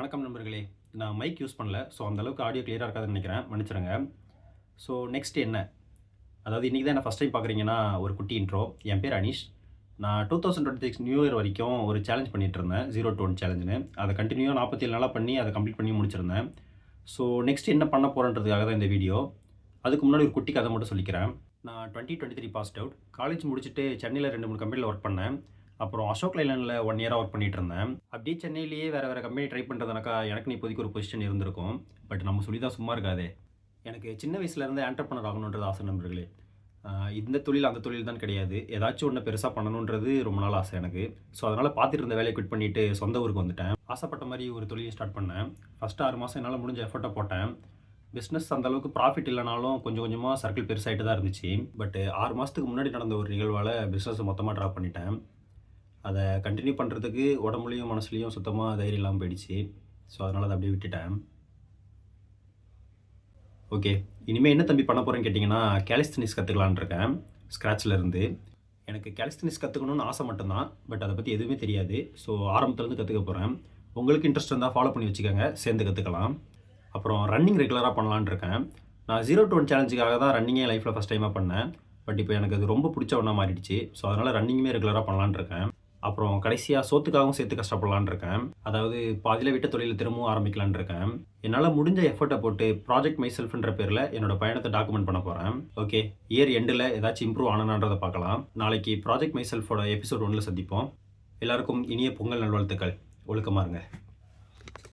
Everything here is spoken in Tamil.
வணக்கம் நண்பர்களே. நான் மைக் யூஸ் பண்ணல. ஸோ அந்தளவுக்கு ஆடியோ கிளியராக இருக்காதுன்னு நினைக்கிறேன். மன்னிச்சிடுங்க. ஸோ நெக்ஸ்ட் என்ன? அதாவது இன்றைக்கி தான் என்ன ஃபஸ்ட் டைம் பார்க்குறீங்கன்னா ஒரு குட்டி இன்ட்ரோ. என் பேர் அனீஷ். நான் 2026 நியூ இயர் வரைக்கும் ஒரு சேலஞ்ச் பண்ணிகிட்டு இருந்தேன். 0 to 1 சேலஞ்சுன்னு. அதை கண்டினியூவாக 47 நாளாக பண்ணி அதை கம்ப்ளீட் பண்ணி முடிச்சிருந்தேன். ஸோ நெக்ஸ்ட் என்ன பண்ண போகிறேன்றதுக்காக தான் இந்த வீடியோ. அதுக்கு முன்னாடி ஒரு குட்டி கதை மட்டும் சொல்லிக்கிறேன். நான் 2023 பாஸ்ட் அவுட். காலேஜ் முடிச்சுட்டு சென்னையில் 2-3 கம்பெனியில் ஒர்க் பண்ணேன். அப்புறம் அசோக் லைலாண்டில் 1 இயராக ஒர்க் பண்ணிகிட்டு இருந்தேன். அப்படியே சென்னையிலேயே வேறு கம்பெனி ட்ரை பண்ணுறதுனாக்கா எனக்குன்னு இப்போதைக்கு ஒரு பொசிஷன் இருந்திருக்கும். பட் நம்ம சொல்லி தான் சும்மா இருக்காதே. எனக்கு சின்ன வயசுலேருந்து ஆண்டர்ப்ரனர் ஆகணுன்றது ஆசை நண்பர்களே. இந்த தொழில் அந்த தொழில் தான் கிடையாது. ஏதாச்சும் ஒன்று பெருசாக பண்ணணுன்றது ரொம்ப நாள் ஆசை எனக்கு. ஸோ அதனால் பார்த்துட்டு இருந்த வேலையை குவிட் பண்ணிவிட்டு சொந்த ஊருக்கு வந்துட்டேன். ஆசைப்பட்ட மாதிரி ஒரு தொழிலை ஸ்டார்ட் பண்ணேன். ஃபஸ்ட்டு 6 மாதம் என்னால் முடிஞ்ச எஃபர்ட்டை போட்டேன். பிஸ்னஸ் அந்தளவுக்கு ப்ராஃபிட் இல்லைனாலும் கொஞ்சம் கொஞ்சமாக சர்க்கிள் பெருசாகிட்டு தான் இருந்துச்சு. பட் 6 மாதத்துக்கு முன்னாடி நடந்த ஒரு நிகழ்வால் பிஸ்னஸை மொத்தமாக ட்ராப் பண்ணிட்டேன். அதை கண்டினியூ பண்ணுறதுக்கு உடம்புலையும் மனசுலையும் சுத்தமாக தைரியம் இல்லாமல் போயிடுச்சு. ஸோ அதனால் அதை அப்படியே விட்டுட்டேன். ஓகே, இனிமேல் என்ன தம்பி பண்ண போகிறேன்னு கேட்டிங்கன்னா கேலிஸ்தனிக்ஸ் கற்றுக்கலான் இருக்கேன். ஸ்க்ராட்சில் இருந்து எனக்கு கேலிஸ்தனிக்ஸ் கற்றுக்கணும்னு ஆசை மட்டும்தான். பட் அதை பற்றி எதுவுமே தெரியாது. ஸோ ஆரம்பத்துலேருந்து கற்றுக்க போகிறேன். உங்களுக்கு இன்ட்ரெஸ்ட் இருந்தால் ஃபாலோ பண்ணி வச்சுக்கோங்க, சேர்ந்து கற்றுக்கலாம். அப்புறம் ரன்னிங் ரெகுலராக பண்ணலான்னு இருக்கேன். நான் 0 to 1 சேலஞ்சுக்காக தான் ரன்னிங்கே லைஃப்பில் ஃபஸ்ட் டைமாக பண்ணேன். பட் இப்போ எனக்கு அது ரொம்ப பிடிச்ச ஒன்றா மாறிடுச்சு. ஸோ அதனால் ரன்னிங்குமே ரெகுலராக பண்ணலான்னு இருக்கேன். அப்புறம் கடைசியாக சோத்துக்காகவும் சேர்த்து கஷ்டப்படலான்னு இருக்கேன். அதாவது பாதியில் விட்ட தொழிலை திரும்பவும் ஆரம்பிக்கலான்னு இருக்கேன். என்னால் முடிஞ்ச எஃபர்ட்டை போட்டு ப்ராஜெக்ட் மை செல்ஃப்ன்ற பேரில் என்னோட பயணத்தை டாக்குமெண்ட் பண்ண போகிறேன். ஓகே, இயர் எண்டில் ஏதாச்சும் இம்ப்ரூவ் ஆனனான்றதை பார்க்கலாம். நாளைக்கு ப்ராஜெக்ட் மை செல்ஃபோட எபிசோட் 1 சந்திப்போம். எல்லாருக்கும் இனிய பொங்கல் நல்வாழ்த்துக்கள். ஒழுக்கமாக இருங்க.